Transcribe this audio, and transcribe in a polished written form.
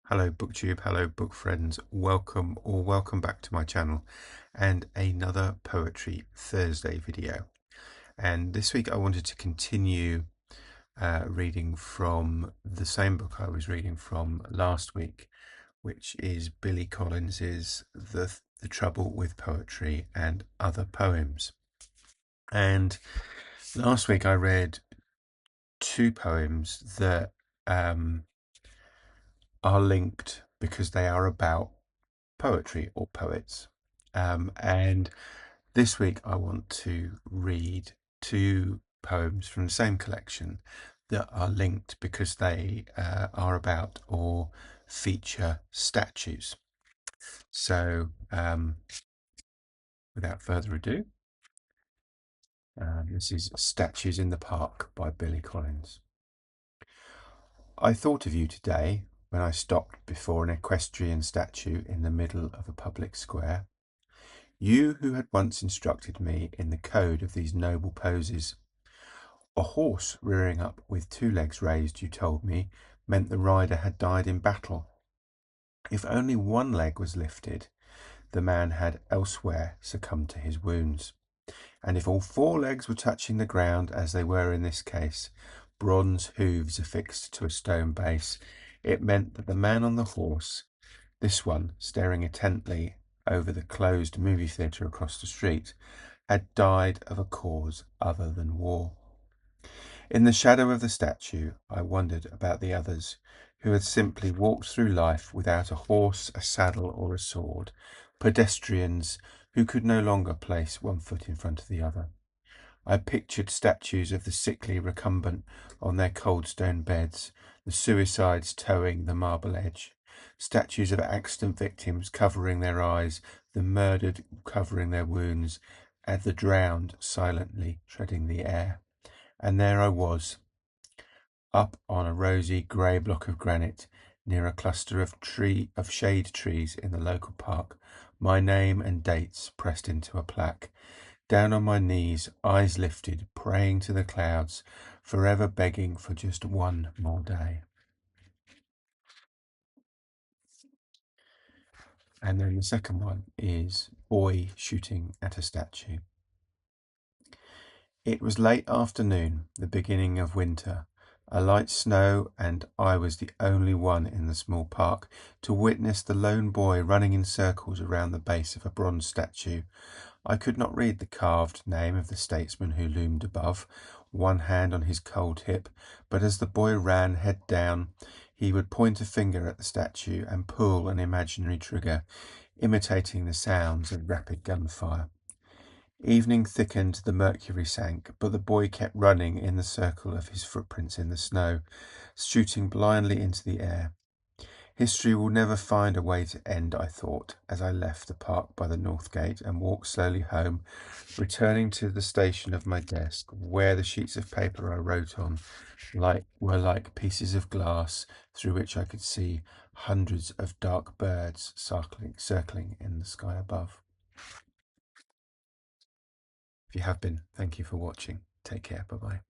Hello BookTube, hello book friends, welcome back to my channel and another Poetry Thursday video. And this week I wanted to continue reading from the same book I was reading from last week, which is Billy Collins's The Trouble with Poetry and Other Poems. And last week I read two poems that are linked because they are about poetry or poets. And this week I want to read two poems from the same collection that are linked because they are about or feature statues. So without further ado, this is Statues in the Park by Billy Collins. I thought of you today when I stopped before an equestrian statue in the middle of a public square. You who had once instructed me in the code of these noble poses. A horse rearing up with two legs raised, you told me, meant the rider had died in battle. If only one leg was lifted, the man had elsewhere succumbed to his wounds. And if all four legs were touching the ground, as they were in this case, bronze hooves affixed to a stone base, it meant that the man on the horse, this one staring intently over the closed movie theatre across the street, had died of a cause other than war. In the shadow of the statue, I wondered about the others, who had simply walked through life without a horse, a saddle, or a sword, pedestrians who could no longer place one foot in front of the other. I pictured statues of the sickly recumbent on their cold stone beds, the suicides toeing the marble edge, statues of accident victims covering their eyes, the murdered covering their wounds, and the drowned silently treading the air. And there I was, up on a rosy grey block of granite, near a cluster of shade trees in the local park, my name and dates pressed into a plaque. Down on my knees, eyes lifted, praying to the clouds, forever begging for just one more day. And then the second one is Boy Shooting at a Statue. It was late afternoon, the beginning of winter, a light snow, and I was the only one in the small park to witness the lone boy running in circles around the base of a bronze statue. I could not read the carved name of the statesman who loomed above, one hand on his cold hip, but as the boy ran head down, he would point a finger at the statue and pull an imaginary trigger, imitating the sounds of rapid gunfire. Evening thickened, the mercury sank, but the boy kept running in the circle of his footprints in the snow, shooting blindly into the air. History will never find a way to end, I thought, as I left the park by the north gate and walked slowly home, returning to the station of my desk, where the sheets of paper I wrote on were like pieces of glass through which I could see hundreds of dark birds circling in the sky above. If you have been, thank you for watching. Take care. Bye-bye.